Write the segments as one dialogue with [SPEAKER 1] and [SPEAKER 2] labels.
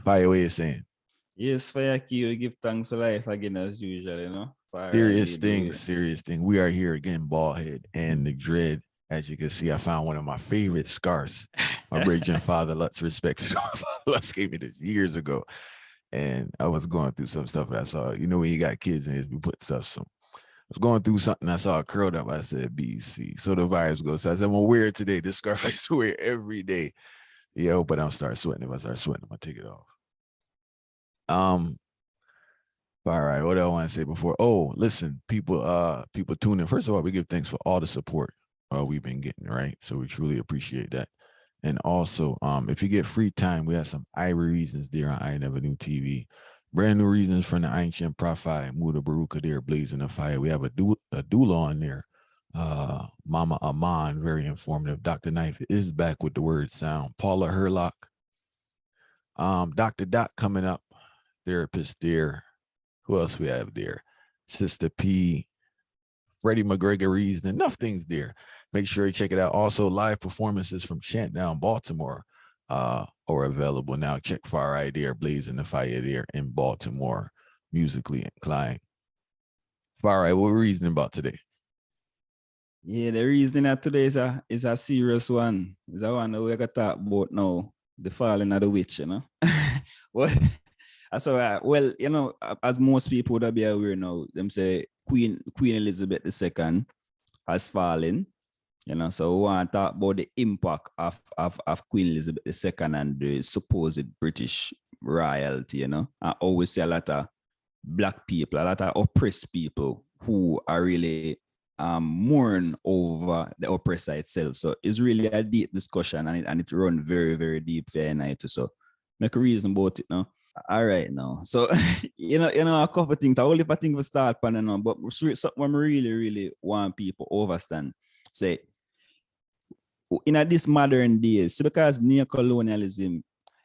[SPEAKER 1] By way of saying.
[SPEAKER 2] Yes, Fire Key, we give thanks to life again as usual, you know.
[SPEAKER 1] Serious thing. We are here again, Baldhead and the Dread. As you can see, I found one of my favorite scarves. My raging father, let's respect it. Lutz gave me this years ago. And I was going through some stuff that I saw. You know, when you got kids and we put stuff, so I was going through something. I saw it curled up. I said, BC. So the vibes go. So I said, I'm gonna wear it today. This scarf I used to wear every day. Yo, but I'm start sweating. If I start sweating, I'm gonna take it off. All right, what do I want to say before? Oh, listen, people tune in. First of all, we give thanks for all the support we've been getting, right? So we truly appreciate that. And also, if you get free time, we have some Ivory Reasons there on I Never Knew TV. Brand new reasons from the ancient prophet, Muda Baruka there, blazing the fire. We have a doula on there. Mama Aman, very informative. Dr. Knife is back with the word sound. Paula Herlock. Dr. Doc coming up, therapist there. Who else we have there? Sister P, Freddie McGregor reason, enough things there. Make sure you check it out. Also, live performances from Chantdown, Baltimore are available now. Check Far Eye there, Blazing the Fire there in Baltimore, musically inclined. Far Eye, what we're reasoning about today?
[SPEAKER 2] Yeah, the reason that today is a serious one. It's a one that we're gonna talk about now. The falling of the witch, you know. Well, that's all right. Well, you know, as most people would be aware now, them say Queen Elizabeth II has fallen. You know, so we want to talk about the impact of Queen Elizabeth II and the supposed British royalty, you know. I always see a lot of Black people, a lot of oppressed people who are really mourn over the oppressor itself. So it's really a deep discussion and it runs very, very deep for night. So make a reason about it now. All right now. So you know, a couple of things. I only think we start panning on, but something I really, really want people to understand. Say in this modern days, because neocolonialism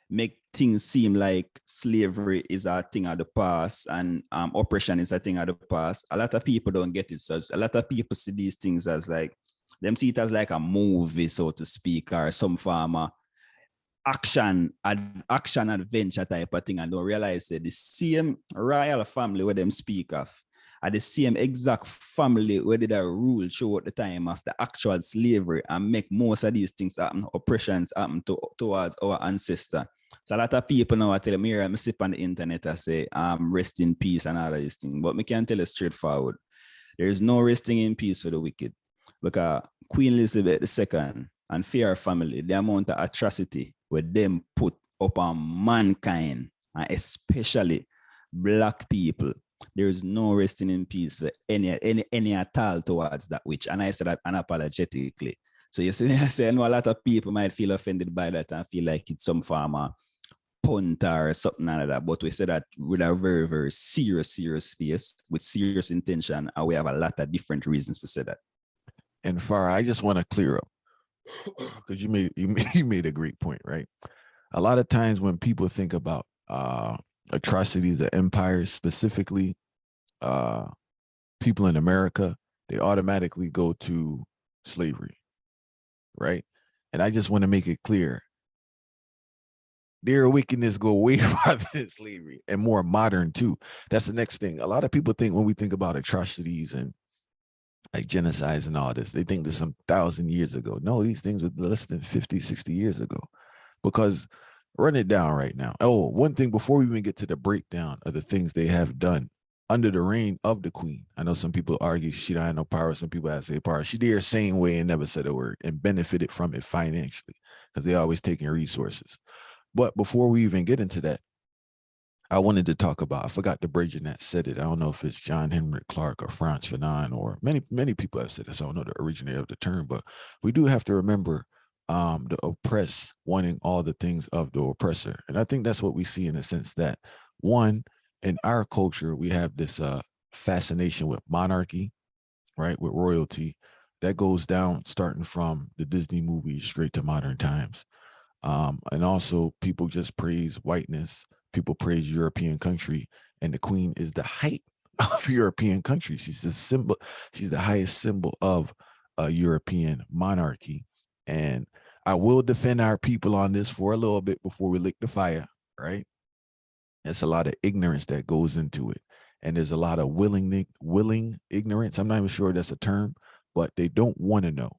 [SPEAKER 2] make things seem like slavery is a thing of the past and oppression is a thing of the past. A lot of people don't get it. So a lot of people see these things as like, them see it as like a movie, so to speak, or some form of action adventure type of thing, and don't realize that the same royal family where them speak of are the same exact family where did a rule show at the time of the actual slavery and make most of these things happen, oppressions happen towards our ancestor. So a lot of people now I tell me, I sip on the internet, I say, rest in peace and all of these things. But me can tell you straightforward, there is no resting in peace for the wicked. Because Queen Elizabeth II and Fear family, the amount of atrocity where them put upon mankind, and especially Black people, there is no resting in peace for any at all towards that witch. And I said that unapologetically. So you see, I know a lot of people might feel offended by that and feel like it's some form of punt or something like that. But we say that with a very, very serious face, with serious intention, and we have a lot of different reasons to say that.
[SPEAKER 1] And Farah, I just want to clear up because you made a great point, right? A lot of times when people think about atrocities of empires, specifically people in America, they automatically go to slavery, right? And I just want to make it clear, their wickedness go way farther than slavery and more modern too. That's the next thing. A lot of people think when we think about atrocities and like genocides and all this, they think there's some 1,000 years ago. No, these things were less than 50, 60 years ago. Because run it down right now. Oh, one thing before we even get to the breakdown of the things they have done under the reign of the queen. I know some people argue she don't have no power. Some people have to say power. She did her same way and never said a word and benefited from it financially because they're always taking resources. But before we even get into that, I wanted to talk about, I forgot the Bridget that said it. I don't know if it's John Henry Clark or Frantz Fanon or many people have said this. I don't know the originator of the term, but we do have to remember the oppressed wanting all the things of the oppressor. And I think that's what we see in the sense that, one, in our culture, we have this fascination with monarchy, right, with royalty. That goes down starting from the Disney movies straight to modern times. And also people just praise whiteness. People praise European country, and the queen is the height of European country. She's the symbol. She's the highest symbol of a European monarchy. And I will defend our people on this for a little bit before we lick the fire, right? It's a lot of ignorance that goes into it. And there's a lot of willing ignorance. I'm not even sure that's a term, but they don't want to know.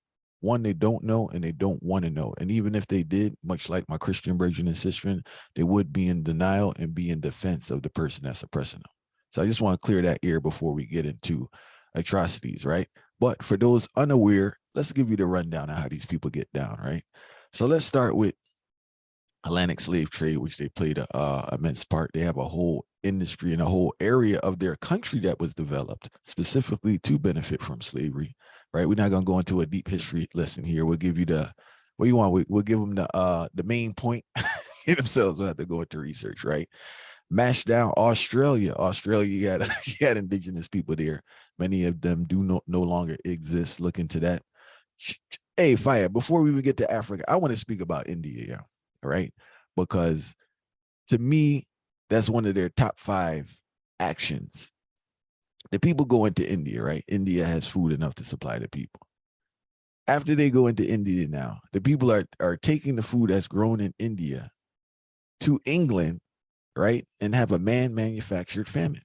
[SPEAKER 1] One, they don't know, and they don't want to know. And even if they did, much like my Christian brethren and sisters, they would be in denial and be in defense of the person that's oppressing them. So I just want to clear that ear before we get into atrocities, right? But for those unaware, let's give you the rundown of how these people get down, right? So let's start with Atlantic slave trade, which they played a immense part. They have a whole industry and a whole area of their country that was developed specifically to benefit from slavery, right? We're not going to go into a deep history lesson here. We'll give you the what you want. We'll give them the main point. Themselves will have to go into research, right? Mash down Australia. You had you had indigenous people there. Many of them do no longer exist. Look into that. Hey, fire! Before we even get to Africa, I want to speak about India, yeah, right? Because to me, that's one of their top 5 actions. The people go into India, right? India has food enough to supply the people. After they go into India now, the people are taking the food that's grown in India to England, right? And have a man-manufactured famine.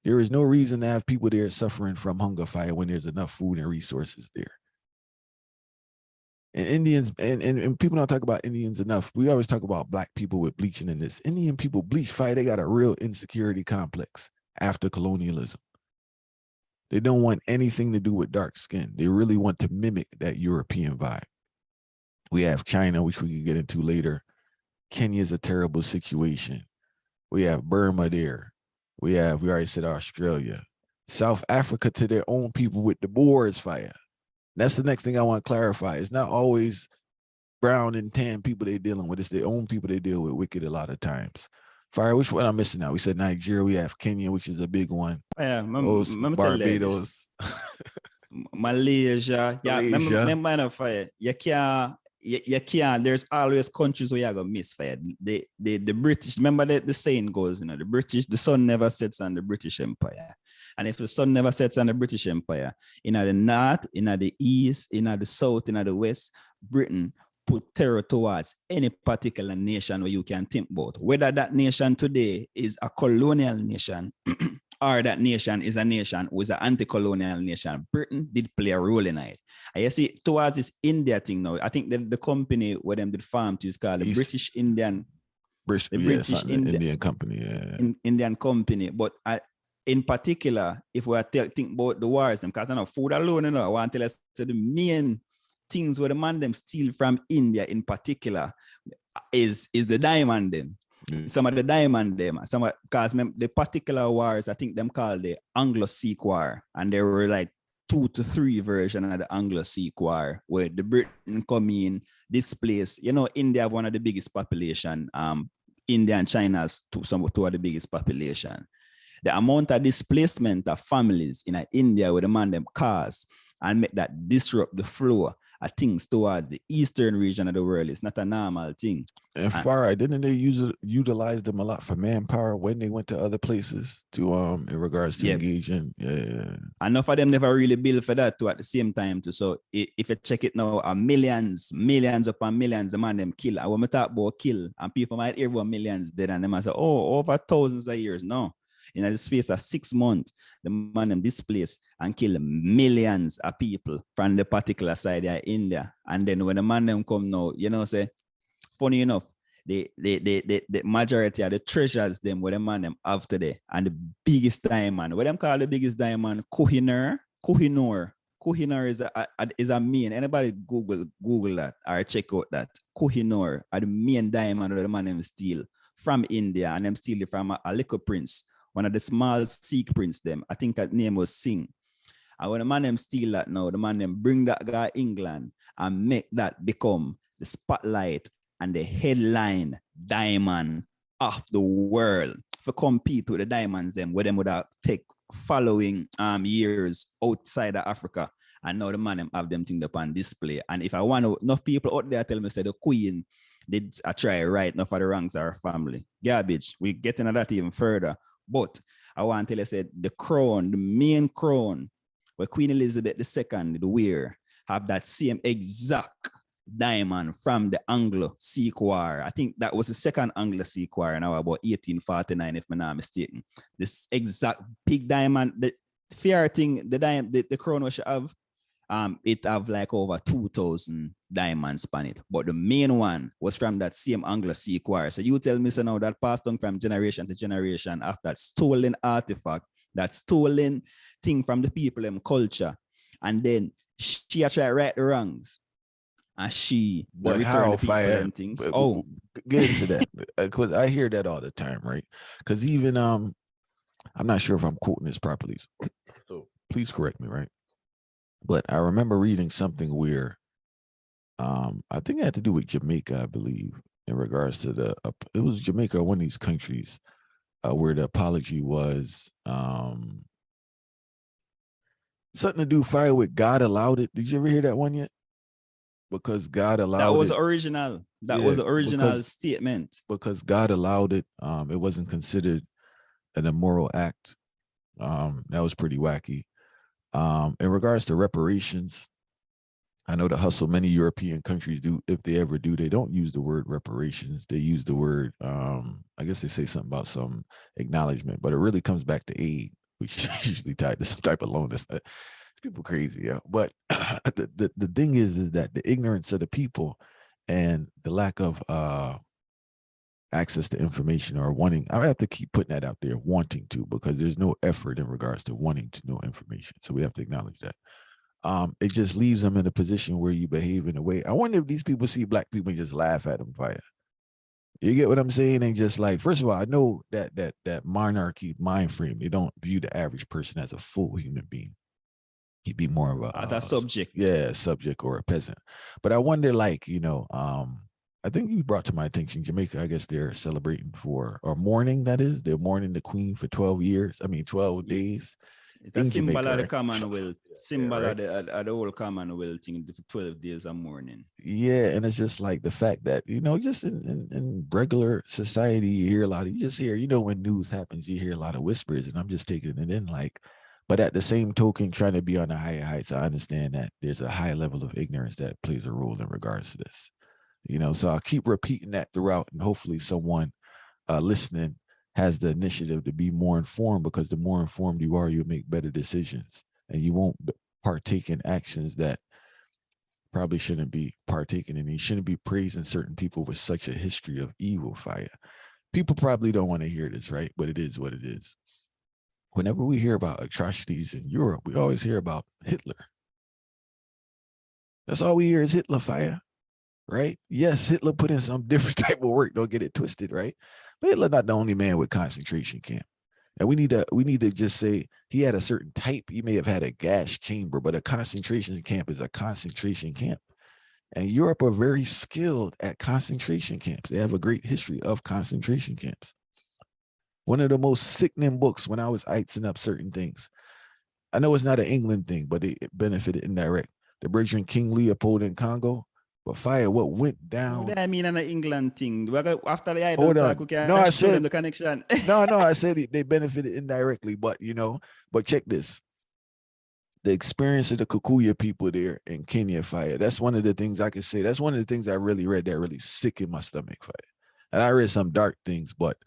[SPEAKER 1] There is no reason to have people there suffering from hunger fire when there's enough food and resources there. And Indians, and people don't talk about Indians enough. We always talk about black people with bleaching in this. Indian people bleach fire. They got a real insecurity complex after colonialism. They don't want anything to do with dark skin. They really want to mimic that European vibe. We have China, which we can get into later. Kenya's a terrible situation. We have Burma there. We already said Australia. South Africa to their own people with the Boers fire. That's the next thing I want to clarify. It's not always brown and tan people they're dealing with. It's their own people they deal with wicked a lot of times. Fire, which one I'm missing now? We said Nigeria. We have Kenya, which is a big one.
[SPEAKER 2] Yeah,
[SPEAKER 1] Barbados.
[SPEAKER 2] Malaysia. Yeah,
[SPEAKER 1] Malaysia.
[SPEAKER 2] remember fire. You can't. There's always countries where you're gonna miss fire. The British. Remember the saying goes, the British, the sun never sets on the British Empire. And if the sun never sets on the British Empire, in the north, in the east, in the south, in the west, Britain put terror towards any particular nation where you can think about. Whether that nation today is a colonial nation or that nation is a nation who is an anti-colonial nation, Britain did play a role in it. And you see, towards this India thing now, I think the company where them did farm to is called the British Indian
[SPEAKER 1] Company. Yeah.
[SPEAKER 2] Indian company. But in particular, if we are think about the wars, because I know food alone, I want to tell us the main things where the man them steal from India in particular is the diamond them. Some of the diamond them, because the particular wars, I think them called the Anglo-Sikh War, and there were like 2 to 3 versions of the Anglo-Sikh War, where the Britain come in, displace. India have one of the biggest population. India and China have two of the biggest population. The amount of displacement of families in India where the man them cause and make that disrupt the flow of things towards the eastern region of the world. It's not a normal thing.
[SPEAKER 1] And far right, didn't they utilize them a lot for manpower when they went to other places to in regards to engaging? Yeah.
[SPEAKER 2] Enough of them never really built for that too at the same time too. So if you check it now, millions upon millions, the man them kill. And when we talk about kill, and people might hear about millions dead, and they might say, over thousands of years. No. In the space of 6 months, the man them displaced and killed millions of people from the particular side of India. And then when the man them come now, say, funny enough, the majority of the treasures them where the man them have today, and the biggest diamond, what them call the biggest diamond, Kohinoor is a main. Anybody Google that or check out that. Kohinoor are the main diamond where the man them steal from India, and them steal it from a little prince. One of the small Sikh prince them, I think that name was Singh. And when the man them steal that now, the man them bring that guy England and make that become the spotlight and the headline diamond of the world. For compete with the diamonds them, where them would have take following years outside of Africa. And now the man them have them things up on display. And if I want to, enough people out there tell me say the queen did a try right now for the ranks of our family. Garbage. We get into that even further. But I want to tell you, said the crown, the main crown, where Queen Elizabeth II, the wear, have that same exact diamond from the Anglo-Sikh War. I think that was the second Anglo-Sikh War in about 1849, if I'm not mistaken. This exact big diamond, the fair thing, the crown we should have, it have like over 2,000 diamonds on it. But the main one was from that same Anglo-Sikh War. So you tell me, so now that passed on from generation to generation of that stolen artifact, that stolen thing from the people and culture. And then she actually right the wrongs. And she
[SPEAKER 1] but how fire
[SPEAKER 2] and things.
[SPEAKER 1] Get into that, because I hear that all the time, right? Because even I'm not sure if I'm quoting this properly, so please correct me, right? But I remember reading something where I think it had to do with Jamaica, I believe, in regards to it was Jamaica or one of these countries where the apology was something to do fire with God allowed it. Did you ever hear that one yet? Because God allowed it.
[SPEAKER 2] That was original. That was the original statement.
[SPEAKER 1] Because God allowed it. It wasn't considered an immoral act. That was pretty wacky. In regards to reparations, I know the hustle many European countries do, if they ever do, they don't use the word reparations. They use the word, I guess they say something about some acknowledgement, but it really comes back to aid, which is usually tied to some type of loan. That's people crazy, yeah. But the thing is that the ignorance of the people and the lack of access to information or wanting, I have to keep putting that out there, wanting to, because there's no effort in regards to wanting to know information. So we have to acknowledge that. It just leaves them in a position where you behave in a way. I wonder if these people see black people and just laugh at them fire. You get what I'm saying? And just like, first of all, I know that monarchy mind frame, they don't view the average person as a full human being. He'd be more of
[SPEAKER 2] a subject.
[SPEAKER 1] Yeah, subject or a peasant. But I wonder, like, I think you brought to my attention Jamaica. I guess they're celebrating or mourning, that is. They're mourning the queen for 12 days.
[SPEAKER 2] It's a symbol Jamaica, of the Commonwealth, symbol of the whole Commonwealth thing for 12 days of mourning.
[SPEAKER 1] Yeah, and it's just like the fact that, just in regular society, you hear a lot of, you just hear, when news happens, you hear a lot of whispers, and I'm just taking it in like, but at the same token, trying to be on the higher heights, I understand that there's a high level of ignorance that plays a role in regards to this. So I'll keep repeating that throughout, and hopefully someone listening has the initiative to be more informed, because the more informed you are, you'll make better decisions, and you won't partake in actions that probably shouldn't be partaken in. You shouldn't be praising certain people with such a history of evil fire. People probably don't want to hear this, right? But it is what it is. Whenever we hear about atrocities in Europe, we always hear about Hitler. That's all we hear is Hitler fire, right? Yes, Hitler put in some different type of work. Don't get it twisted, right? But Hitler not the only man with concentration camp. And we need to just say he had a certain type. He may have had a gas chamber, but a concentration camp is a concentration camp. And Europe are very skilled at concentration camps. They have a great history of concentration camps. One of the most sickening books when I was iting up certain things. I know it's not an England thing, but it benefited indirect. The Brethren King Leopold in Congo. But fire, what went down?
[SPEAKER 2] What do I mean an England thing? After the
[SPEAKER 1] Hold on. No, I said
[SPEAKER 2] the connection.
[SPEAKER 1] no, I said they benefited indirectly, but but check this. The experience of the Kikuyu people there in Kenya fire. That's one of the things I could say. That's one of the things I really read that really sick in my stomach fire. And I read some dark things, but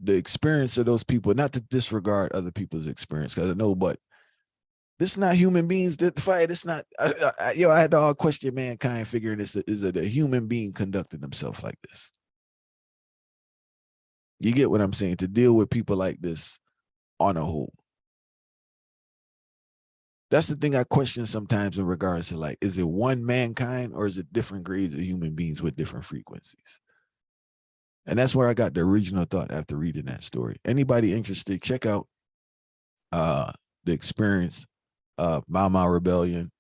[SPEAKER 1] the experience of those people, not to disregard other people's experience, because I know, but this is not human beings that fight. It's not, I had to all question mankind figuring this, is it a human being conducting themselves like this? You get what I'm saying? To deal with people like this on a whole. That's the thing I question sometimes in regards to, like, is it one mankind or is it different grades of human beings with different frequencies? And that's where I got the original thought after reading that story. Anybody interested, check out the experience of Mama Rebellion.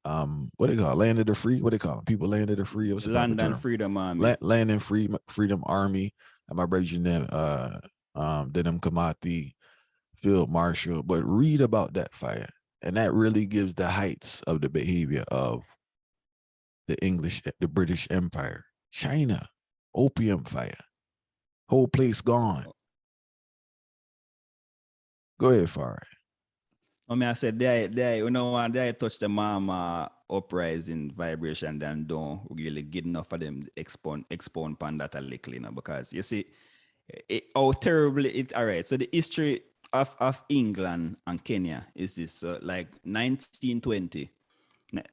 [SPEAKER 1] What they call it? Land of the Free? What they call them? People Land of the Free? What's the
[SPEAKER 2] Land and Freedom Army.
[SPEAKER 1] Land and Freedom Army. And my brother Denim Kamati, Field Marshal. But read about that fire. And that really gives the heights of the behavior of the British Empire. China, opium fire. Whole place gone. Go ahead, Farai.
[SPEAKER 2] I said, you know what, they touch the mama uprising vibration, then don't really get enough for them expound upon that a little, because you see how terribly it, all right. So the history of England and Kenya is this, like 1920.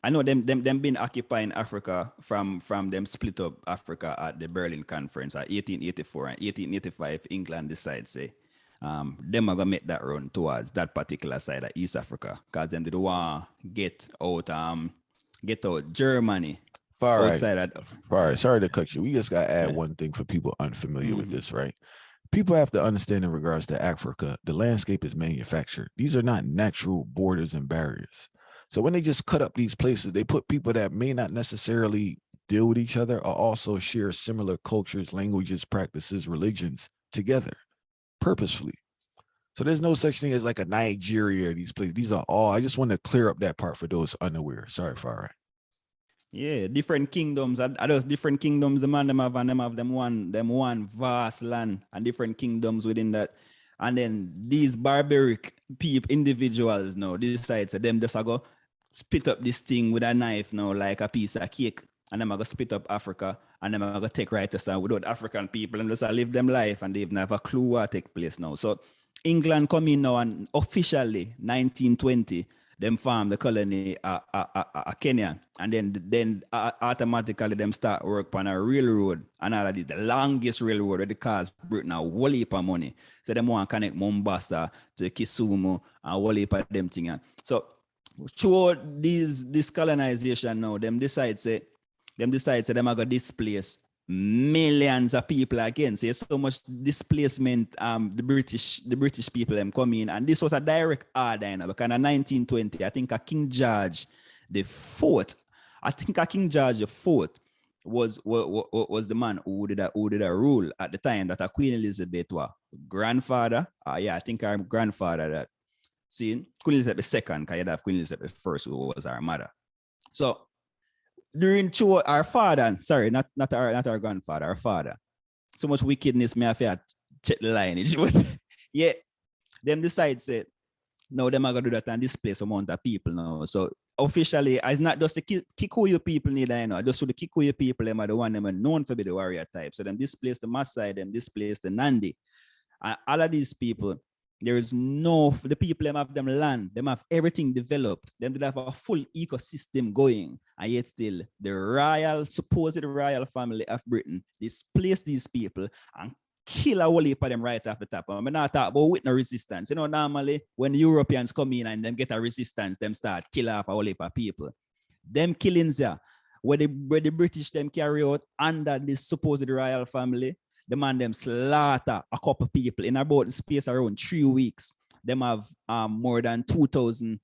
[SPEAKER 2] I know them been occupying Africa from them split up Africa at the Berlin Conference at 1884 and 1885. England decides say them are gonna make that run towards that particular side of East Africa because them did want get out Germany
[SPEAKER 1] All right.
[SPEAKER 2] outside of
[SPEAKER 1] All right. Sorry to cut you. We just got to add one thing for people unfamiliar with this, right? People have to understand in regards to Africa, the landscape is manufactured. These are not natural borders and barriers. So when they just cut up these places, they put people that may not necessarily deal with each other or also share similar cultures, languages, practices, religions together purposefully. So there's no such thing as like a Nigeria or these places. These are all, I just want to clear up that part for those unaware. Sorry, Farah.
[SPEAKER 2] Yeah, different kingdoms. Are those different kingdoms the man them have, and them have them one vast land and different kingdoms within that. And then these barbaric people, individuals now decide to them just go split up this thing with a knife now, like a piece of cake. And them are gonna split up Africa, and them are gonna take right to stand without African people and just live them life, and they even have a clue what take place now. So England come in now, and officially 1920 them form the colony Kenya, and then automatically them start work on a railroad, and all of this, the longest railroad where the cost Britain a whole heap of money. So them want to connect Mombasa to Kisumu and a whole heap of them thing. So through this colonization now, them decide say them are gonna displace millions of people again. So so much displacement. The British people them come in, and this was a direct order, because in 1920, I think a King George the Fourth, was the man who did a rule at the time that a Queen Elizabeth was grandfather. I think her grandfather that. See, Queen Elizabeth the second, because you have Queen Elizabeth the first, who was our mother. So during our father, sorry, not our grandfather, our father. So much wickedness, me have to check the lineage. But yeah, them decide say, no, them are gonna do that and displace amount of people now. So officially, it's not just the Kikuyu people neither, just so the Kikuyu people, them are the one them are known for be the warrior type. So them displace the Maasai, them displace the Nandi. And all of these people, there is the people them have them land, them have everything developed, them have a full ecosystem going, and yet still the supposed royal family of Britain displace these people and kill a whole heap of them right off the top. I'm not talking about with no resistance. Normally when the Europeans come in and them get a resistance, them start kill off a whole heap of people. Them killings there, where the British them carry out under this supposed royal family, the man them slaughter a couple people in about the space around 3 weeks. Them have more than 2,000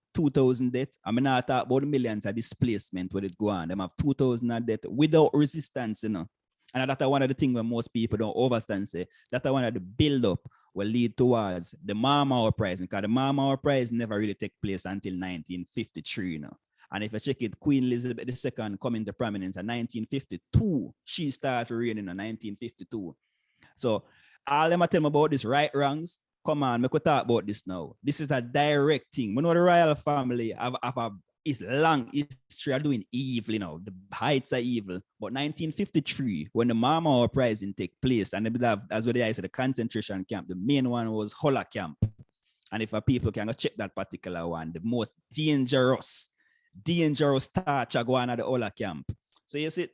[SPEAKER 2] deaths. I mean, not talk about millions of displacement where it go on. Them have 2,000 deaths without resistance, And that's one of the things where most people don't understand. Say that's one of the build up will lead towards the Mama uprising, because the Mama uprising never really take place until 1953, And if you check it, Queen Elizabeth II come into prominence in 1952. She started reigning in 1952. So all them tell me about this right wrongs. Come on, we could talk about this now. This is a direct thing. We know the royal family have a long history of doing evil, the heights are evil. But 1953, when the Mama uprising take place, and they have, as what they said, the concentration camp, the main one was Holla camp. And if people can go check that particular one, the most dangerous torture go on at the Holla camp. So you see,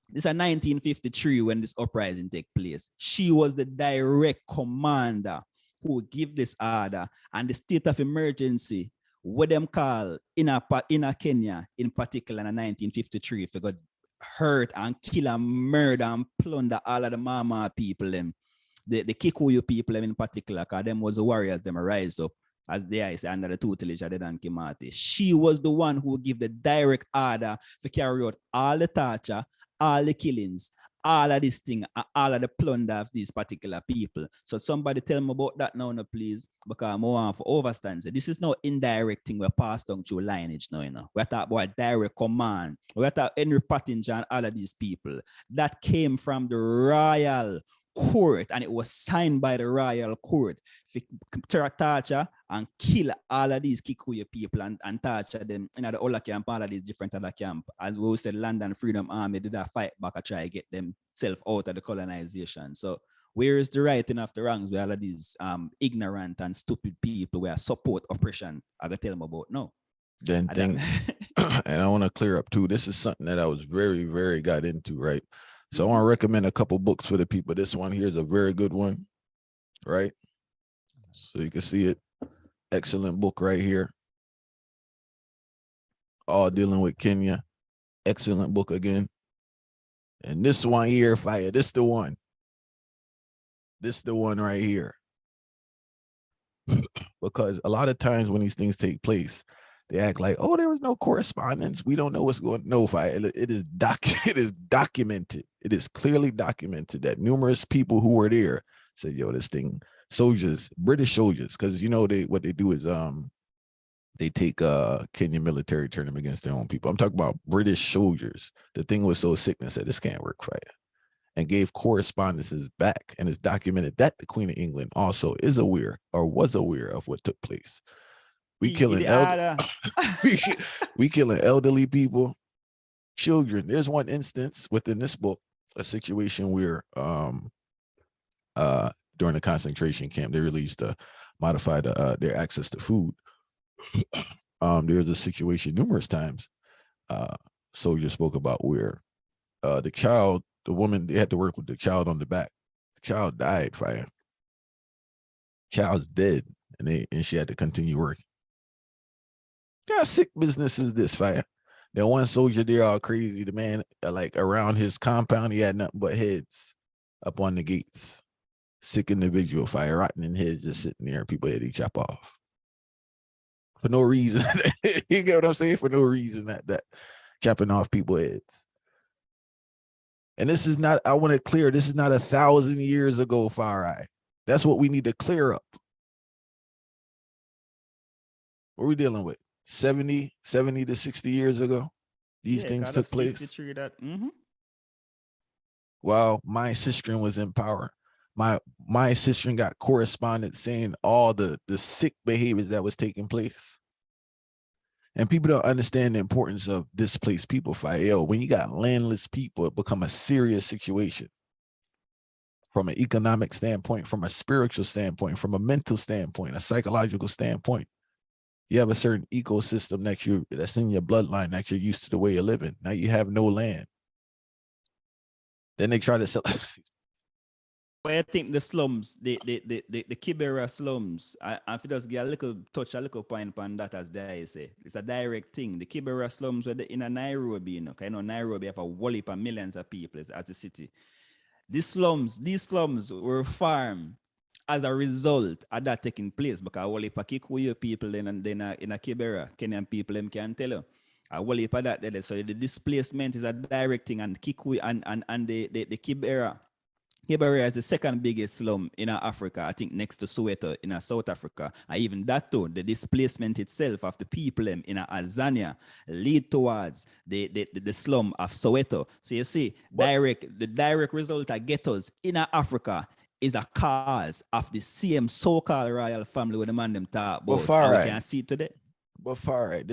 [SPEAKER 2] this is 1953 when this uprising take place. She was the direct commander who give this order, and the state of emergency, what them call in Kenya in particular in 1953, if you got hurt and kill and murder and plunder all of the Mama people, them, the Kikuyu people them in particular, because them was the warriors, them rise up as they say under the tutelage of the Don Kimati. She was the one who give the direct order to carry out all the torture, all the killings, all of this thing, all of the plunder of these particular people. So somebody tell me about that now, please, because I want to understand. So this is no indirect thing we're passed on through lineage now, We're talking about direct command. We're talking Henry Pottinger and all of these people. That came from the royal court, and it was signed by the royal court to torture and kill all of these Kikuyu people and torture them in the other camp, all of these different other camp. As we said, London Freedom Army did a fight back and try to get themselves out of the colonization. So where is the righting of the wrongs with all of these ignorant and stupid people where support oppression? I gotta tell them about no.
[SPEAKER 1] Then thing, and I want to clear up too. This is something that I was very, very got into, right? So I want to recommend a couple books for the people. This one here is a very good one, right? So you can see it. Excellent book right here. All dealing with Kenya. Excellent book again. And this one here, fire. This the one. This the one right here. Because a lot of times when these things take place, they act like, oh, there was no correspondence. We don't know what's going on. No, fire. It is documented. It is clearly documented that numerous people who were there said, yo, this thing, soldiers, British soldiers, because you know what they do is they take Kenyan military, turn them against their own people. I'm talking about British soldiers. The thing was so sick and said, this can't work for you. And gave correspondences back. And it's documented that the Queen of England also is aware or was aware of what took place. We killing we killing elderly people, children. There's one instance within this book, a situation where during the concentration camp, they really used to modify their access to food. There's a situation numerous times soldiers spoke about where the woman, they had to work with the child on the back. The child died, fire. Child's dead, and she had to continue working. What kind of sick business is this, fire? That one soldier there all crazy. The man, like around his compound, he had nothing but heads up on the gates. Sick individual, fire, rotting heads just sitting there. People had to chop off for no reason. You get what I'm saying? For no reason, that chopping off people's heads. And this is not, I want to clear, this is not 1,000 years ago, Far Eye. That's what we need to clear up. What are we dealing with? 70 to 60 years ago, these things took place. While my sister was in power, my sister got correspondence saying all the sick behaviors that was taking place. And people don't understand the importance of displaced people. Yo, when you got landless people, it become a serious situation. From an economic standpoint, from a spiritual standpoint, from a mental standpoint, a psychological standpoint. You have a certain ecosystem that's in your bloodline that you're used to the way you're living. Now you have no land. Then they try to sell.
[SPEAKER 2] I think the slums, the Kibera slums, if it does get a little point on that, as they say, it's a direct thing. The Kibera slums were in a Nairobi, you know, Nairobi have a whole heap of millions of people as a city. These slums were farmed as a result of that taking place, because a whole heap of Kikuyu people in a Kibera, Kenyan people, them can tell you. A whole heap of that. So the displacement is a direct thing, and Kikuyu and the Kibera. Kibera is the second biggest slum in Africa, I think next to Soweto in South Africa. And even that too, the displacement itself of the people in Azania lead towards the slum of Soweto. So you see, the direct result of ghettos in Africa is a cause of the same so-called royal family with the man them talk about.
[SPEAKER 1] Far right.
[SPEAKER 2] We can see today.
[SPEAKER 1] But far right,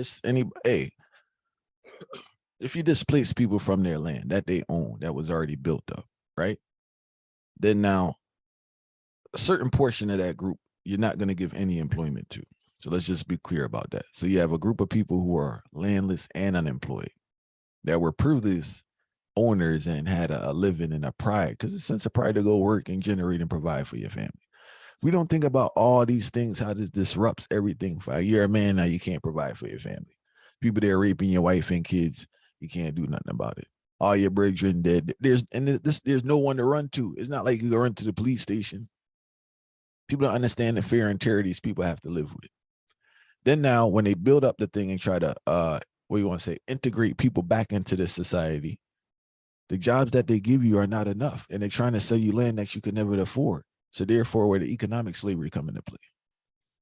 [SPEAKER 1] if you displace people from their land that they own, that was already built up, right? Then now a certain portion of that group, you're not going to give any employment to. So let's just be clear about that. So you have a group of people who are landless and unemployed that were privileged owners and had a living and a pride, because it's a sense of pride to go work and generate and provide for your family. We don't think about all these things, how this disrupts everything. You're a man now, you can't provide for your family. People that are raping your wife and kids, you can't do nothing about it. All your brethren dead. There's no one to run to. It's not like you go run to the police station. People don't understand the fear and terror these people have to live with. Then now, when they build up the thing and try to integrate people back into this society, the jobs that they give you are not enough, and they're trying to sell you land that you could never afford. So therefore, where the economic slavery come into play.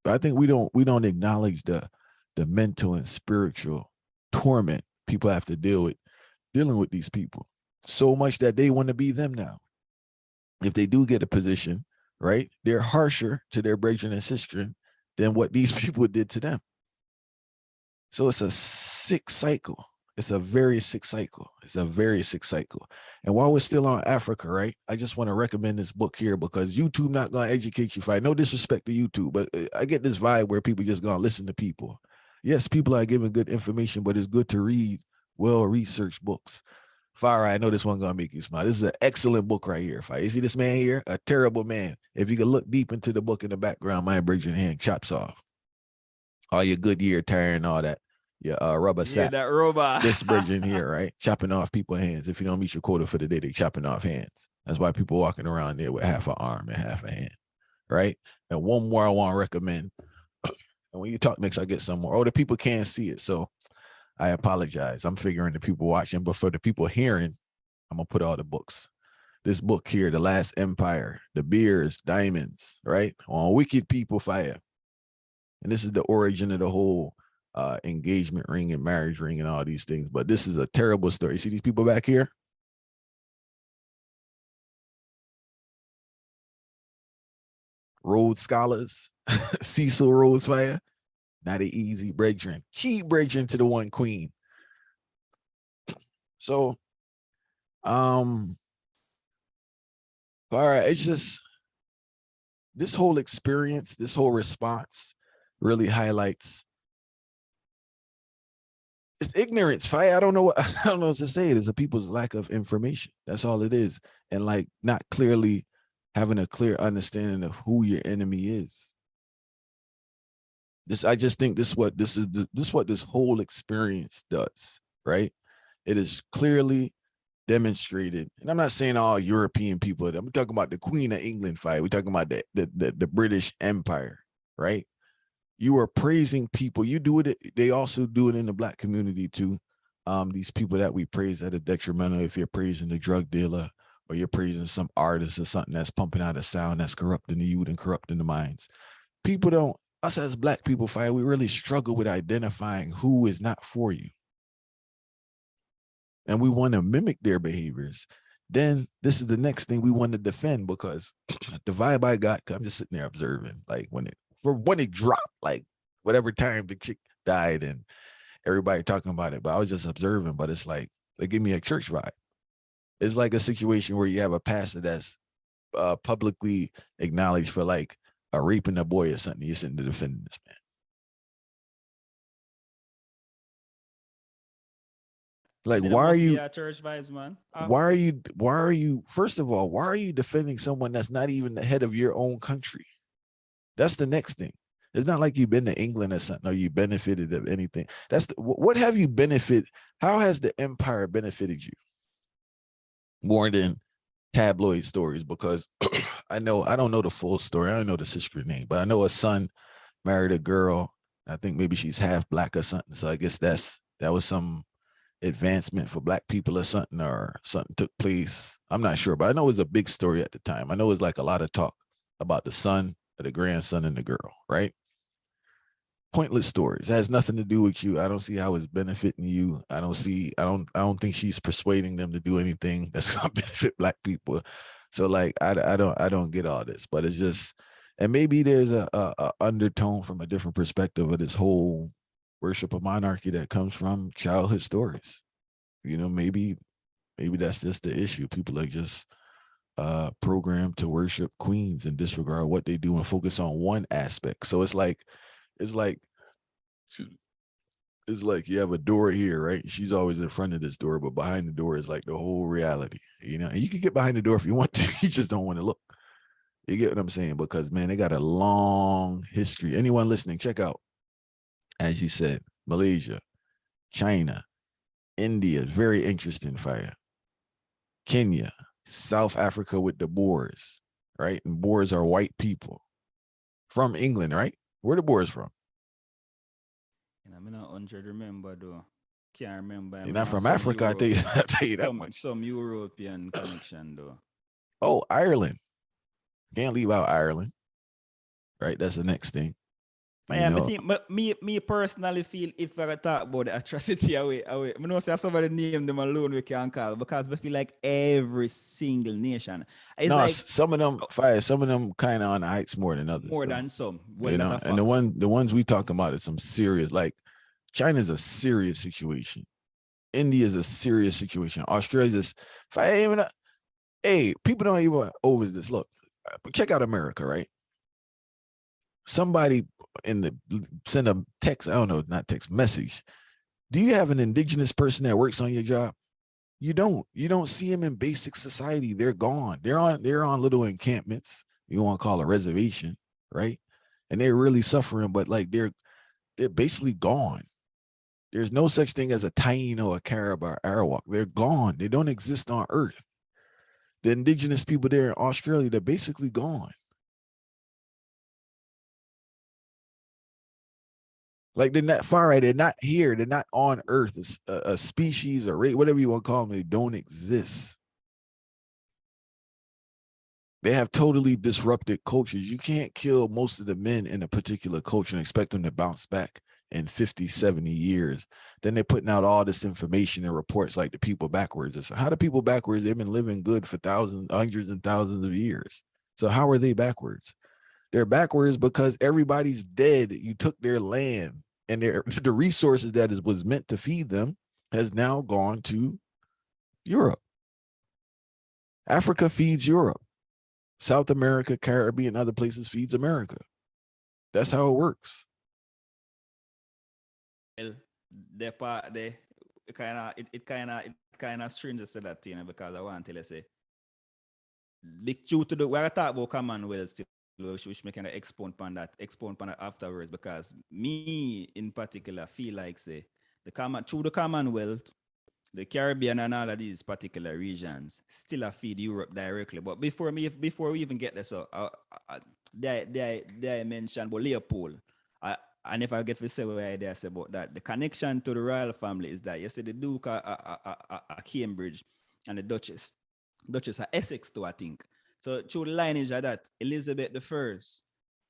[SPEAKER 1] But I think we don't acknowledge the mental and spiritual torment people have to dealing with these people, so much that they want to be them now. if they do get a position, right, they're harsher to their brethren and sister than what these people did to them. So it's a sick cycle. It's a very sick cycle. It's a very sick cycle. And while we're still on Africa, right, I just want to recommend this book here because YouTube not going to educate you. For no disrespect to YouTube, but I get this vibe where people just going to listen to people. Yes, people are giving good information, but it's good to read well-researched books. Fire, I know this one gonna make you smile. This is an excellent book right here. Fire. You see this man here? A terrible man. If you can look deep into the book in the background, my bridging hand chops off. All your Goodyear tire and all that. Your rubber sack.
[SPEAKER 2] Yeah, that rubber.
[SPEAKER 1] This bridging here, right? Chopping off people's hands. If you don't meet your quota for the day, they chopping off hands. That's why people walking around there with half an arm and half a hand, right? And one more I want to recommend. And when you talk next, I get some more. Oh, the people can't see it, so I apologize. I'm figuring the people watching, but for the people hearing, I'm gonna put all the books. This book here, The Last Empire, The Beers, Diamonds, right? On Wicked People Fire. And this is the origin of the whole engagement ring and marriage ring and all these things. But this is a terrible story. See these people back here? Rhodes scholars, Cecil Rhodes Fire. Not an easy brethren. Key brethren to the one queen. So, all right, it's just this whole experience, this whole response really highlights it's ignorance. Fire. I don't know what to say. It is a people's lack of information. That's all it is. And like not clearly having a clear understanding of who your enemy is. I just think this what this whole experience does, right? It is clearly demonstrated, and I'm not saying all European people. I'm talking about the Queen of England fight. We're talking about the British Empire, right? You are praising people. You do it. They also do it in the Black community too. These people that we praise at a detrimental. If you're praising the drug dealer or you're praising some artist or something that's pumping out a sound that's corrupting the youth and corrupting the minds, people don't. Us as Black people, fire. We really struggle with identifying who is not for you, and we want to mimic their behaviors. Then this is the next thing we want to defend because the vibe I got, I'm just sitting there observing, like when it dropped, like whatever time the chick died and everybody talking about it, but I was just observing. But it's like they give me a church vibe. It's like a situation where you have a pastor that's publicly acknowledged for like a raping a boy or something. You're sitting there defending this man. Like, why are you
[SPEAKER 2] church vibes, man?
[SPEAKER 1] why are you first of all, why are you defending someone that's not even the head of your own country? That's the next thing. It's not like you've been to England or something, or you benefited of anything. What have you benefited? How has the empire benefited you more than tabloid stories? Because I don't know the full story. I don't know the sister name, but I know a son married a girl. I think maybe she's half Black or something. So I guess that was some advancement for Black people or something took place. I'm not sure, but I know it was a big story at the time. I know it was like a lot of talk about the son or the grandson and the girl, right? Pointless stories. It has nothing to do with you. I don't see how it's benefiting you. I don't think she's persuading them to do anything that's gonna benefit Black people. So like I don't get all this, but it's just, and maybe there's a undertone from a different perspective of this whole worship of monarchy that comes from childhood stories. Maybe that's just the issue. People are just programmed to worship queens and disregard what they do and focus on one aspect. So it's like you have a door here, right? She's always in front of this door, but behind the door is like the whole reality, and you can get behind the door if you want to. You just don't want to look. You get what I'm saying? Because man, they got a long history. Anyone listening, check out, as you said, Malaysia, China, India, very interesting fire. Kenya, South Africa with the Boers, right? And Boers are white people from England, right? Where the Boers from?
[SPEAKER 2] I'm not 100 remember though. Can't remember.
[SPEAKER 1] You're not from Africa, I tell you that much.
[SPEAKER 2] Some European connection though.
[SPEAKER 1] Oh, Ireland. Can't leave out Ireland, right? That's the next thing. You know,
[SPEAKER 2] me personally feel if I talk about the atrocity away, I know say somebody name them alone we can call because I feel like every single nation. It's
[SPEAKER 1] no,
[SPEAKER 2] like
[SPEAKER 1] some of them fire, some of them kind of on the heights more than others.
[SPEAKER 2] more
[SPEAKER 1] though.
[SPEAKER 2] than some. Well,
[SPEAKER 1] You
[SPEAKER 2] that
[SPEAKER 1] know,
[SPEAKER 2] are
[SPEAKER 1] and
[SPEAKER 2] facts.
[SPEAKER 1] the ones we talking about is some serious. Like China's a serious situation. India is a serious situation. Australia's just fire. Even hey, people don't even over this. Look, check out America, right? Somebody in the send a text. I don't know, not text message. Do you have an indigenous person that works on your job? You don't. You don't see them in basic society. They're gone. They're on little encampments. You want to call a reservation, right? And they're really suffering, but like they're basically gone. There's no such thing as a Taino, a Carib, or Arawak. They're gone. They don't exist on Earth. The indigenous people there in Australia, they're basically gone. Like they're not far right. They're not here. They're not on Earth. It's a species or race, whatever you want to call them. They don't exist. They have totally disrupted cultures. You can't kill most of the men in a particular culture and expect them to bounce back in 50, 70 years. Then they're putting out all this information and reports like the people backwards. It's, how do people backwards? They've been living good for thousands, hundreds and thousands of years. So how are they backwards? They're backwards because everybody's dead. You took their land and the resources that was meant to feed them has now gone to Europe. Africa feeds Europe. South America, Caribbean, other places feeds America. That's how it works.
[SPEAKER 2] Well, the part the it kind of strange to say that thing because I want to tell you say the due to the we're talking about Commonwealth still, which make kind of expound on that afterwards because me in particular feel like say through the Commonwealth, the Caribbean and all of these particular regions still feed Europe directly. But before we even get there, so they mentioned about Leopold. I never get to say what I say about that. The connection to the royal family is that you see the Duke of Cambridge and the Duchess of Essex too, I think. So through the lineage of that, Elizabeth I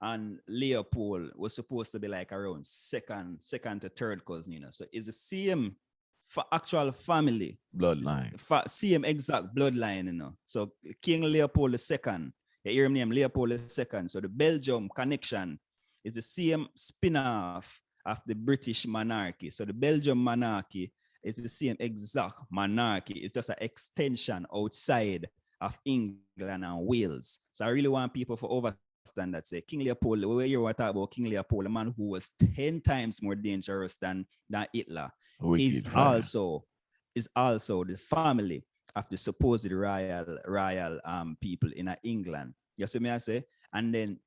[SPEAKER 2] and Leopold was supposed to be like around second to third cousin, you know. So it's the same actual family
[SPEAKER 1] bloodline,
[SPEAKER 2] same exact bloodline, you know. So King Leopold II, you hear him name Leopold II. So the Belgium connection is the same spin-off of the British monarchy. So the Belgium monarchy is the same exact monarchy. It's just an extension outside of England and Wales. So I really want people to understand that say King Leopold, where you want to talk about King Leopold, a man who was 10 times more dangerous than Hitler, is also the family of the supposed royal people in England. You see me I say? And then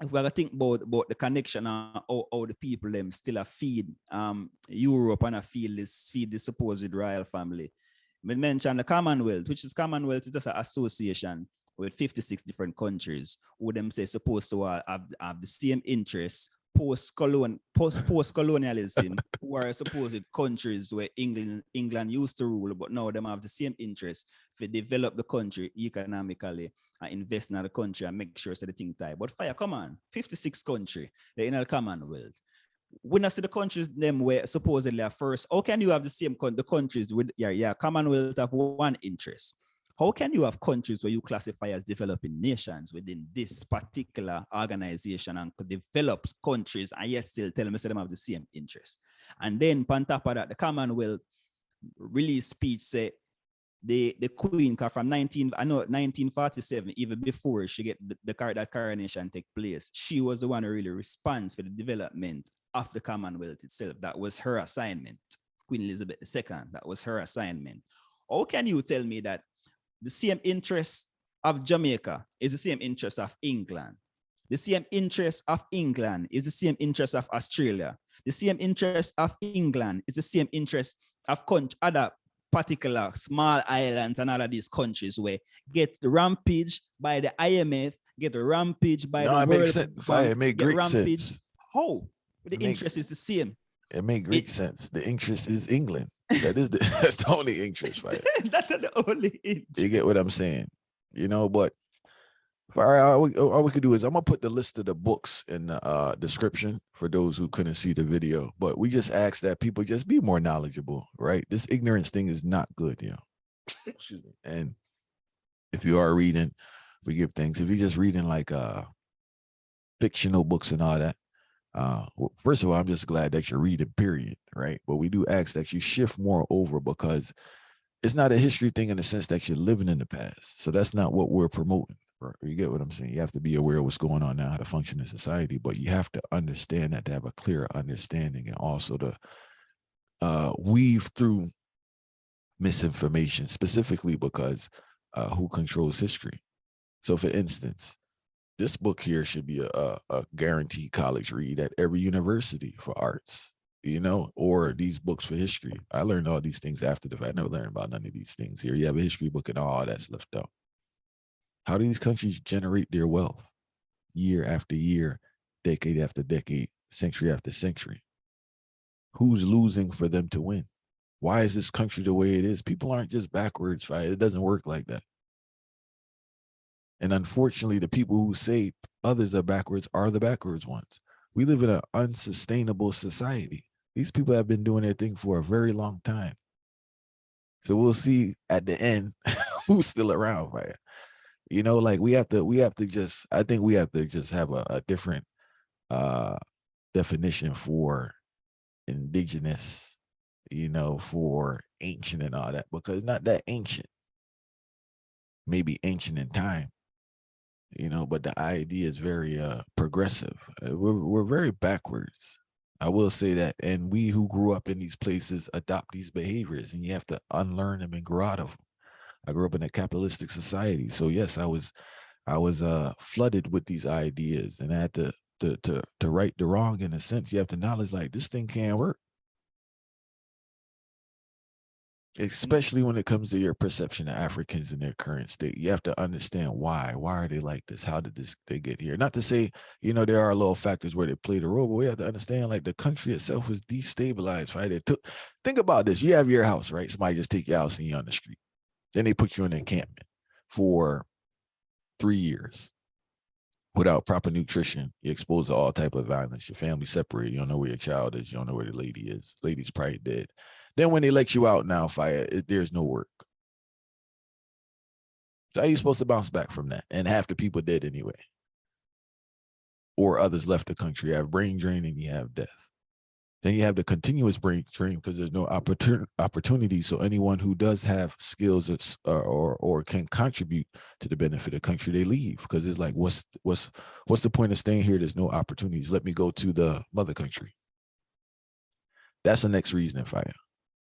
[SPEAKER 2] if we're gonna think about the connection how the people them still feed Europe and feed the supposed royal family. We mentioned the Commonwealth, which is Commonwealth is just an association with 56 different countries who them say supposed to have the same interests post-colonialism, who are supposed countries where England used to rule, but now them have the same interests to develop the country economically and invest in the country and make sure so the thing tight. But fire, come on, 56 country, they're in the Commonwealth. When I see the countries them where supposedly are first, how can you have the same the countries with Commonwealth have one interest? How can you have countries where you classify as developing nations within this particular organization and develop countries and yet still tell them they have the same interest? And then on top of that, the Commonwealth release speech say the Queen from 1947, even before she get that coronation take place, she was the one who really responds for the development of the Commonwealth itself. That was her assignment. Queen Elizabeth II, that was her assignment. How can you tell me that the same interest of Jamaica is the same interest of England? The same interest of England is the same interest of Australia. The same interest of England is the same interest of other particular small islands and all of these countries where get the rampage by the IMF, get the rampage by the World Bank.
[SPEAKER 1] It makes great sense.
[SPEAKER 2] How? The interest is the same.
[SPEAKER 1] It makes great sense. The interest is England. That's the only interest, right?
[SPEAKER 2] That's the only interest.
[SPEAKER 1] You get what I'm saying? You know, but All right, all we could do is I'm gonna put the list of the books in the description for those who couldn't see the video. But we just ask that people just be more knowledgeable, right? This ignorance thing is not good, you know. Excuse me. And if you are reading, we give thanks. If you're just reading like fictional books and all that, well, first of all, I'm just glad that you're reading, period, right? But we do ask that you shift more over because it's not a history thing in the sense that you're living in the past. So that's not what we're promoting. Right? You get what I'm saying? You have to be aware of what's going on now, how to function in society, but you have to understand that to have a clearer understanding and also to weave through misinformation, specifically because who controls history. So, for instance, this book here should be a guaranteed college read at every university for arts, you know, or these books for history. I learned all these things after the fact. I never learned about none of these things here. You have a history book and all that's left out. How do these countries generate their wealth year after year, decade after decade, century after century? Who's losing for them to win? Why is this country the way it is? People aren't just backwards, right? It doesn't work like that. And unfortunately, the people who say others are the backwards ones. We live in an unsustainable society. These people have been doing their thing for a very long time. So we'll see at the end who's still around, right? You know, like we have to just, I think we have to just have a different definition for indigenous, you know, for ancient and all that, because not that ancient, maybe ancient in time, you know, but the idea is very progressive. We're very backwards. I will say that. And we who grew up in these places adopt these behaviors, and you have to unlearn them and grow out of them. I grew up in a capitalistic society. So yes, I was flooded with these ideas, and I had to right the wrong. In a sense, you have to acknowledge like this thing can't work. Especially when it comes to your perception of Africans in their current state. You have to understand why. Why are they like this? How did they get here? Not to say, you know, there are little factors where they played a role, but we have to understand like the country itself was destabilized, right? Think about this. You have your house, right? Somebody just take your house and you're on the street. Then they put you in an encampment for 3 years without proper nutrition. You're exposed to all type of violence. Your family separated. You don't know where your child is. You don't know where the lady is. Lady's probably dead. Then when they let you out now, there's no work. So how are you supposed to bounce back from that? And half the people dead anyway. Or others left the country. You have brain drain and you have death. Then you have the continuous brain drain because there's no opportunity. So anyone who does have skills or can contribute to the benefit of the country, they leave because it's like, what's the point of staying here? There's no opportunities. Let me go to the mother country. That's the next reason, fire.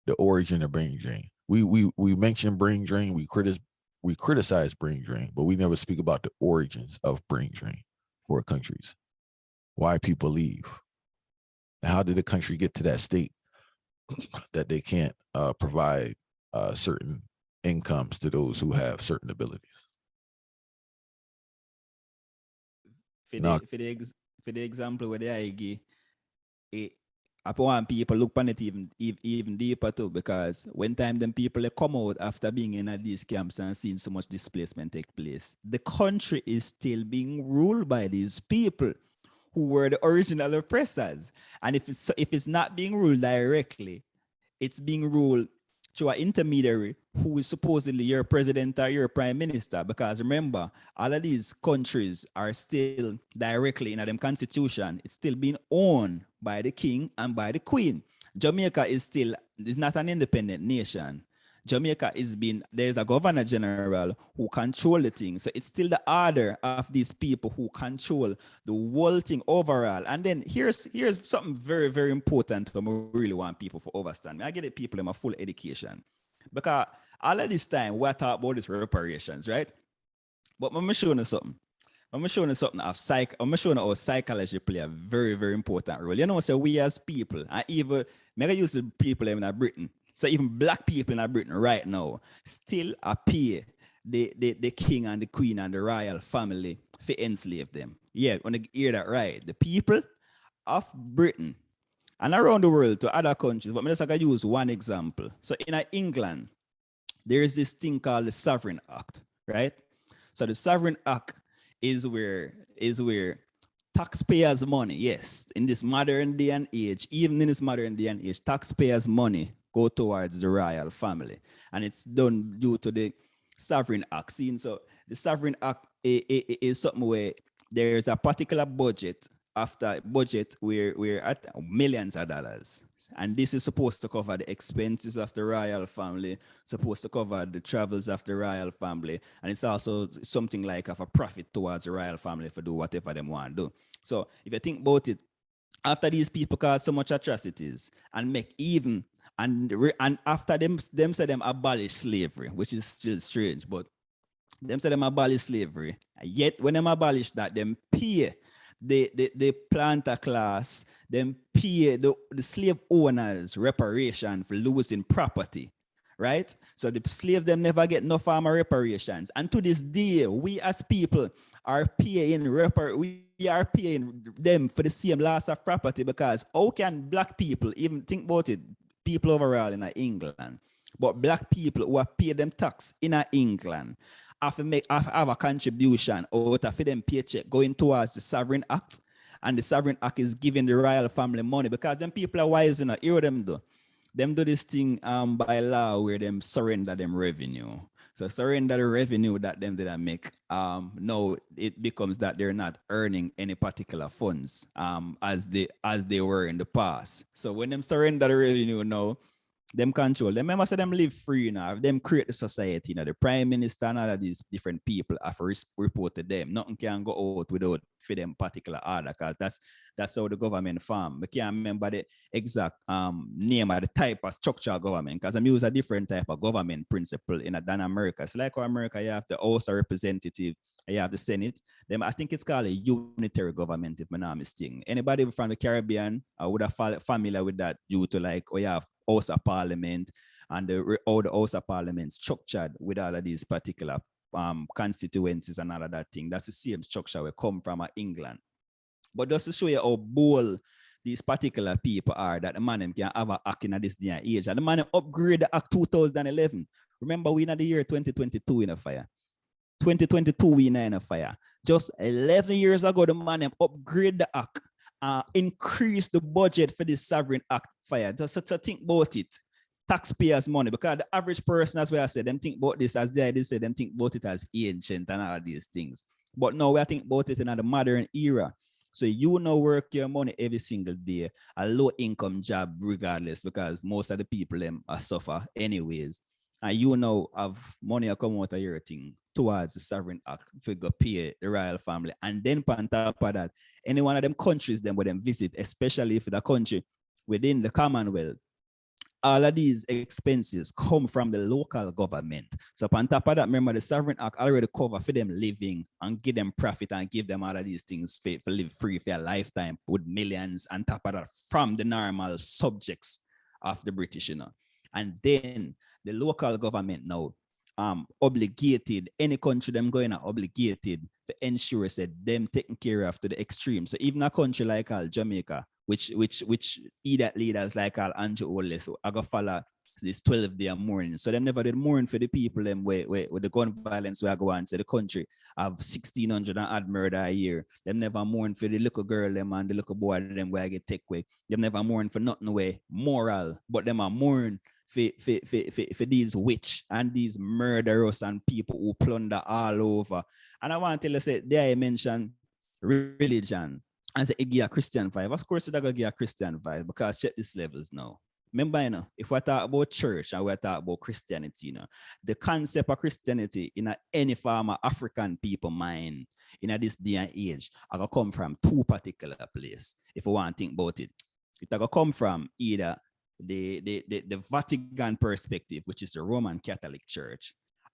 [SPEAKER 1] The origin of brain drain. We mention brain drain. We criticize brain drain, but we never speak about the origins of brain drain for countries. Why people leave. And how did the country get to that state that they can't provide certain incomes to those who have certain abilities?
[SPEAKER 2] For the example where I give, I want people look on it even deeper too, because when time them people they come out after being in these camps and seeing so much displacement take place, the country is still being ruled by these people who were the original oppressors. And if it's not being ruled directly, it's being ruled through an intermediary who is supposedly your president or your prime minister. Because remember, all of these countries are still directly in them constitution. It's still being owned by the king and by the queen. Jamaica is not an independent nation. Jamaica there's a governor general who control the thing. So it's still the order of these people who control the whole thing overall. And then here's something very, very important I really want people to understand. I get it, people in a full education. Because all of this time, we talk about these reparations, right? But I'm showing you something. I'm showing you something of I'm showing you how psychology play a very, very important role. You know, so we as people, and even mega use the people in Britain. So even black people in Britain right now still appear the king and the queen and the royal family for enslave them. Yeah, when you hear that right, the people of Britain and around the world to other countries, but I'm just going to use one example. So in England, there is this thing called the Sovereign Act, right? So the Sovereign Act is where taxpayers' money, yes, in this modern day and age, even in this modern day and age, taxpayers' money go towards the royal family, and it's done due to the Sovereign Act. So the Sovereign Act is something where there's a particular budget where we're at millions of dollars. And this is supposed to cover the expenses of the royal family, supposed to cover the travels of the royal family. And it's also something like of a profit towards the royal family for do whatever they want to do. So if you think about it, after these people cause so much atrocities and make even and after them say them abolish slavery, which is still strange, but them say them abolish slavery. Yet when them abolish that, them pay the planter class, them pay the slave owners reparation for losing property, right? So the slave them never get no farmer reparations. And to this day, we as people are paying we are paying them for the same loss of property, because how can black people, even think about it, people overall in England, but black people who are paid them tax in England have a contribution out of them paycheck going towards the Sovereign Act, and the Sovereign Act is giving the royal family money, because them people are wise enough. Hear them do. Them do this thing by law where them surrender them revenue. So surrender the revenue that them did make. Now it becomes that they're not earning any particular funds as they were in the past. So when them surrender the revenue now, them control. Them remember say them live free now. Them create the society. The prime minister and all of these different people have to report to them. Nothing can go out without for them particular order, because that's how the government form. We can't remember the exact name of the type of structure of government, because I'm use a different type of government principle than America. So like how America, you have the House of Representative, you have the Senate. Them, I think it's called a unitary government, if I'm not mistaken. Anybody from the Caribbean would have familiar with that due to like, you have House of Parliament and all the House of Parliament structured with all of these particular constituencies and all of that thing. That's the same structure we come from England. But just to show you how bold these particular people are, that the man can have an act in this day and age. And the man upgrade the act 2011. Remember, we in the year 2022 in a fire. 2022 we in a fire. Just 11 years ago, the man upgrade the act, increase the budget for this Sovereign Act fire. Just to think about it, taxpayers' money, because the average person, as well I said, them think about this as they said, them think about it as ancient and all of these things. But now we think about it in the modern era. So you now work your money every single day, a low income job regardless, because most of the people them suffer anyways. And you now have money come out of your thing towards the Sovereign Act for go pay the royal family. And then on top of that, any one of them countries them with them visit, especially if the country within the Commonwealth, all of these expenses come from the local government. So on top of that, remember the Sovereign Act already cover for them living and give them profit and give them all of these things for live free for a lifetime with millions on top of that from the normal subjects of the British, And then the local government now obligated, any country them going are obligated to ensure that them taken care of to the extreme. So even a country like Jamaica, which idiot leaders like Andrew Ole, so I go follow this 12-day mourning. So them never did mourn for the people them where the gun violence where I go and say the country have 1,600 and odd murder a year. Them never mourn for the little girl them and the little boy them where I get take away. Them never mourn for nothing way moral, but them are mourn for these witch and these murderers and people who plunder all over. And I want to tell you, say, there I mentioned religion and say it give a Christian vibe. Of course, it's going to give a Christian vibe, because check these levels now. Remember, if we talk about church and we talk about Christianity, the concept of Christianity in any form of African people mind in this day and age, I going to come from two particular places. If we want to think about it, it going to come from either the Vatican perspective, which is the Roman Catholic Church,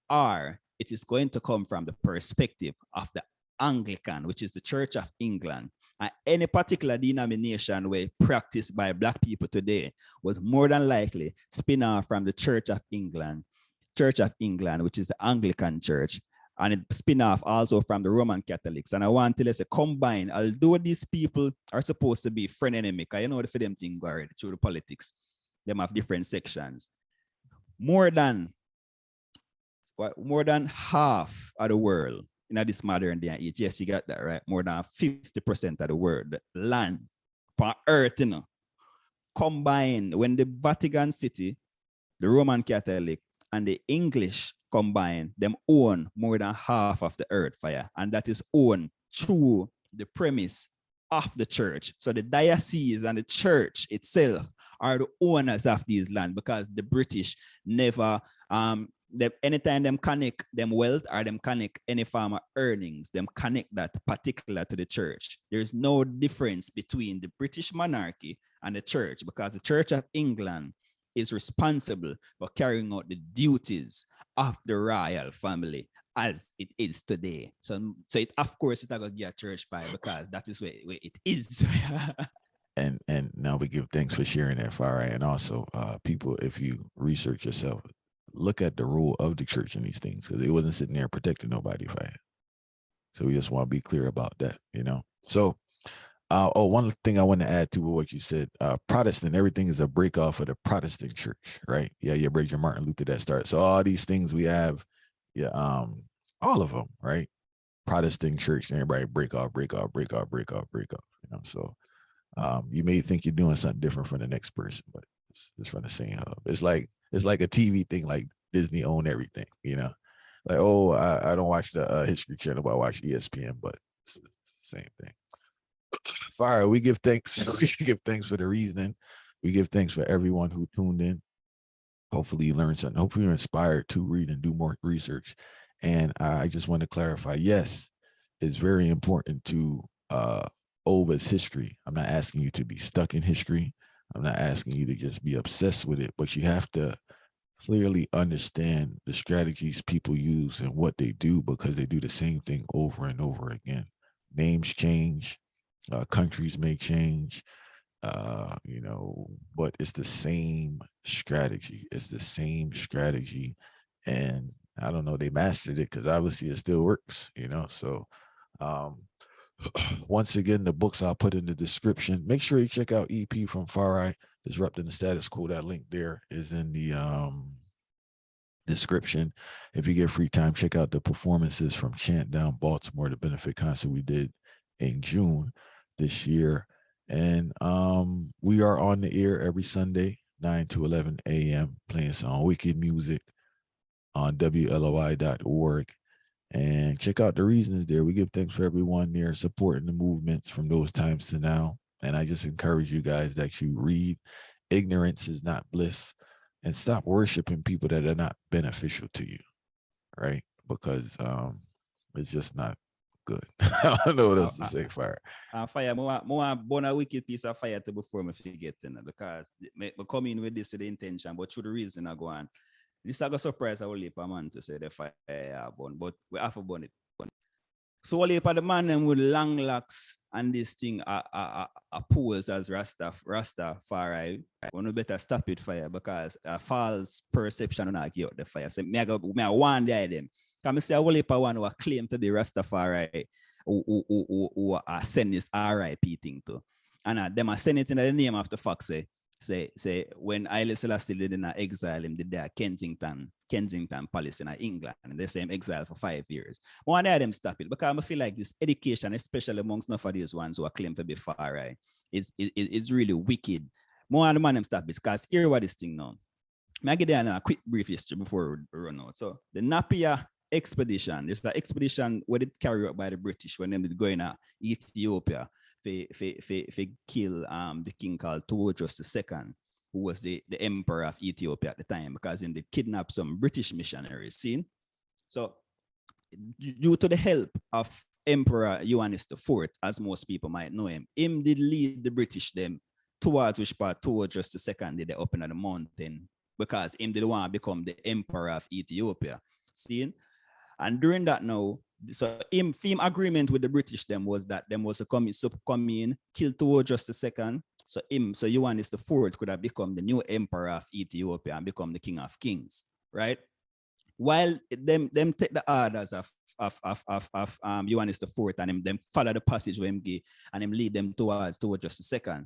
[SPEAKER 2] or it is going to come from the perspective of the Anglican, which is the Church of England. And any particular denomination where practiced by Black people today was more than likely spin off from the Church of England, which is the Anglican Church, and it spin off also from the Roman Catholics. And I want to say combine, although these people are supposed to be friend enemy, because you know the them thing go through the politics, them have different sections. More than half of the world, in this modern day and age. Yes, you got that right. More than 50% of the world, land, on earth, you know, combined when the Vatican City, the Roman Catholic, and the English combined, them own more than half of the earth fire. And that is owned through the premise of the church. So the diocese and the church itself are the owners of these land, because the British never, anytime them connect them wealth or them connect any form of earnings, them connect that particular to the church. There's no difference between the British monarchy and the church, because the Church of England is responsible for carrying out the duties of the royal family as it is today. So it, of course, it's going to get a church fire, because that is where it is.
[SPEAKER 1] And now we give thanks for sharing that, Fire. And also, people, if you research yourself, look at the role of the church in these things, because it wasn't sitting there protecting nobody, Fire. So we just want to be clear about that, you know. So, one thing I want to add to what you said, Protestant, everything is a break off of the Protestant church, right? Yeah, you break your Martin Luther, that starts. So all these things we have, yeah, all of them, right? Protestant church, and everybody break off, you know. So you may think you're doing something different from the next person, but it's from the same hub. It's like a TV thing, like Disney own everything, you know. Like, oh, I don't watch the History Channel, but I watch ESPN, but it's the same thing. Fire, we give thanks. We give thanks for the reasoning. We give thanks for everyone who tuned in. Hopefully you learned something. Hopefully you're inspired to read and do more research. And I just want to clarify, yes, it's very important to Ova's history. I'm not asking you to be stuck in history. I'm not asking you to just be obsessed with it, but you have to clearly understand the strategies people use and what they do, because they do the same thing over and over again. Names change, countries may change, you know, but it's the same strategy. It's the same strategy. And I don't know, they mastered it, because obviously it still works, you know. So once again, the books I'll put in the description. Make sure you check out EP from Far Eye, Disrupting the Status Quo. That link there is in the description. If you get free time, check out the performances from Chant Down Baltimore, the benefit concert we did in June this year. And we are on the air every Sunday, 9 to 11 a.m., playing some wicked music on WLOI.org. And check out the reasons there. We give thanks for everyone there supporting the movements from those times to now. And I just encourage you guys that you read. Ignorance is not bliss, and stop worshiping people that are not beneficial to you, right? Because it's just not good. I don't know what else to say, Fire.
[SPEAKER 2] Fire, more burn a wicked piece of fire to before me forget, you know, because me come in with this with the intention, but through the reason I go on. This is a surprise I will leap a man to say the fire burn, but we have to burn it. So all leap the man them with long locks and this thing are pose as Rasta far right. We better stop it fire, because a false perception on not get the fire. So me I want the them. Come say all leap one who claim to be Rastafari who send this RIP thing to. And them are send it in the name of the fuck say when Haile Selassie did in exile him did there Kensington Palace in England, and they say him exile for 5 years. One of them stop it, because I feel like this education, especially amongst enough of these ones who are claimed to be far right, is really wicked. More of the man them stop it, because here what this thing now. I get there a quick brief history before we run out. So the Napier expedition, there's an expedition where it carried out by the British when they were going to Ethiopia for kill the king called Tuojos II, who was the emperor of Ethiopia at the time, because they kidnapped some British missionaries. See? So due to the help of Emperor Ioannis IV, as most people might know him did lead the British them towards which part Tuojos II did they open at the mountain, because him did want to become the emperor of Ethiopia. See? And during that now, so him agreement with the British them was that them was to come in, kill Tuojos II. So Ioannis IV could have become the new emperor of Ethiopia and become the king of kings, right? While them take the orders of Ioannis IV and them follow the passage where him give and him lead them towards Tuojos II.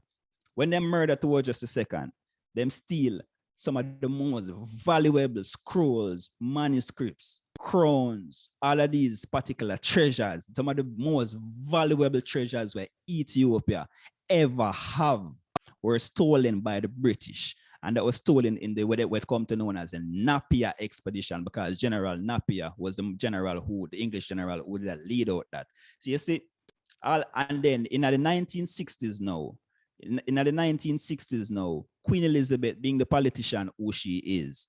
[SPEAKER 2] When them murder Tuojos II, them steal some of the most valuable scrolls, manuscripts, crowns, all of these particular treasures, some of the most valuable treasures where Ethiopia ever have were stolen by the British. And that was stolen in the what come to known as the Napier expedition, because General Napier was the general who, the English general who did lead out that. So you see, and then in the 1960s now, in the 1960s now, Queen Elizabeth, being the politician who she is,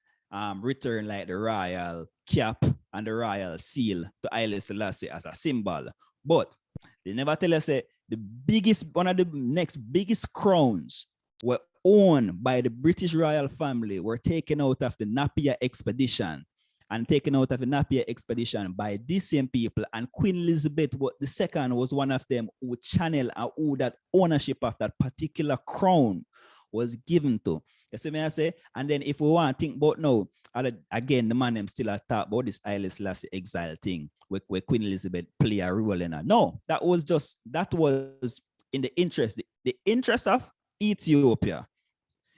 [SPEAKER 2] returned like the royal cap and the royal seal to Haile Selassie as a symbol. But they never tell us that the biggest, one of the next biggest crowns were owned by the British royal family, were taken out of the Napier expedition and taken out of the Napier expedition by these same people. And Queen Elizabeth II was one of them who channeled and who that ownership of that particular crown was given to. You see me I say? And then if we want to think about now, again, the man them still talk about this Haile Selassie exile thing where Queen Elizabeth play a role in it. No, that was in the interest of Ethiopia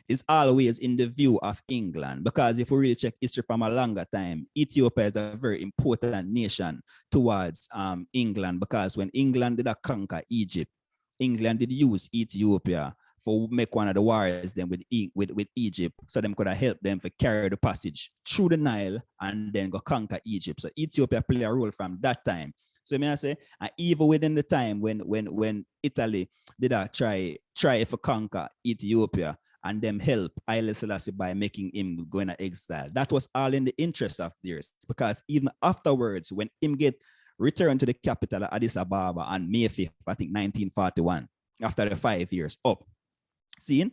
[SPEAKER 2] is always in the view of England, because if we really check history from a longer time, Ethiopia is a very important nation towards England, because when England did conquer Egypt, England did use Ethiopia for make one of the wars then with Egypt, so them could have helped them to carry the passage through the Nile and then go conquer Egypt. So Ethiopia played a role from that time. So may I say, and even within the time when Italy did try to conquer Ethiopia and them help Haile Selassie by making him go into exile, that was all in the interest of theirs, because even afterwards, when him get returned to the capital of Addis Ababa on May 5th, I think 1941, after the 5 years up, seeing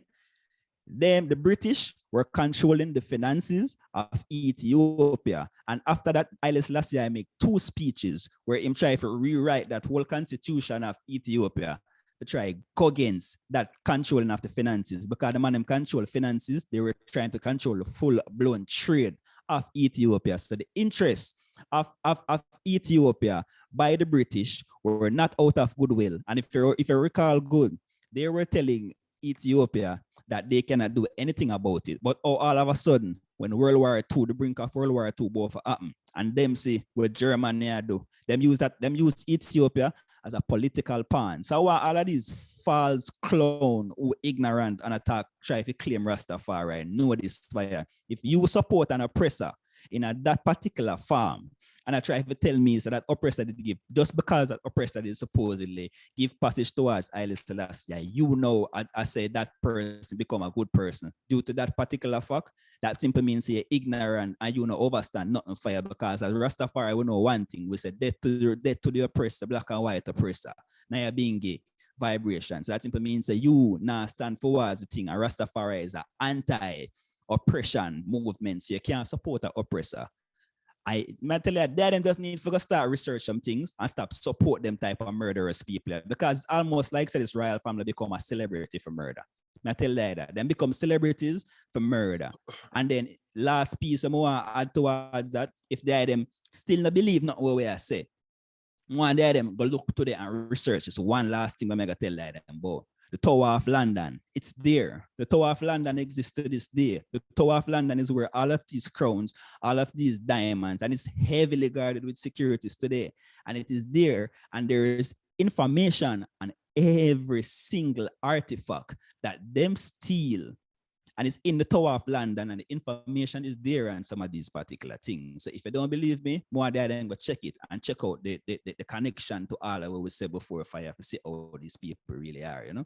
[SPEAKER 2] them, the British were controlling the finances of Ethiopia. And after that, Haile Selassie make 2 speeches where him try to rewrite that whole constitution of Ethiopia to try go against that controlling of the finances, because the man them control finances, they were trying to control the full-blown trade of Ethiopia. So the interests of Ethiopia by the British were not out of goodwill. And if you recall good, they were telling Ethiopia that they cannot do anything about it. But all of a sudden, when World War II, the brink of World War II both happen, and them see what Germany do, them use Ethiopia as a political pawn. So all of these false clown who ignorant and attack try to claim Rastafari, know this fire. If you support an oppressor in that particular farm, and I try to tell me so that oppressor did give, just because that oppressor did supposedly give passage towards Haile Selassie, you know, I say that person become a good person due to that particular fact. That simply means you're ignorant and you know overstand nothing fire, because as Rastafari we know one thing, we say death to the oppressor, black and white oppressor, Nyahbinghi vibration. So that simply means that you now stand towards the thing, and Rastafari is an anti-oppression movement, so you can't support an oppressor. I tell you, them just need to start research some things and stop support them type of murderous people, because almost like say this royal family become a celebrity for murder. I tell you that them become celebrities for murder. And then last piece I want to add towards that, if they them still not believe not what we say, one day them go look to them and research. It's one last thing I'm gonna tell them about. The Tower of London, it's there. The Tower of London exists to this day. The Tower of London is where all of these crowns, all of these diamonds, and it's heavily guarded with securities today. And it is there, and there is information on every single artifact that them steal. And it's in the Tower of London, and the information is there on some of these particular things. So if you don't believe me, more there then go check it and check out the connection to all of what we said before fire to see how these people really are, you know?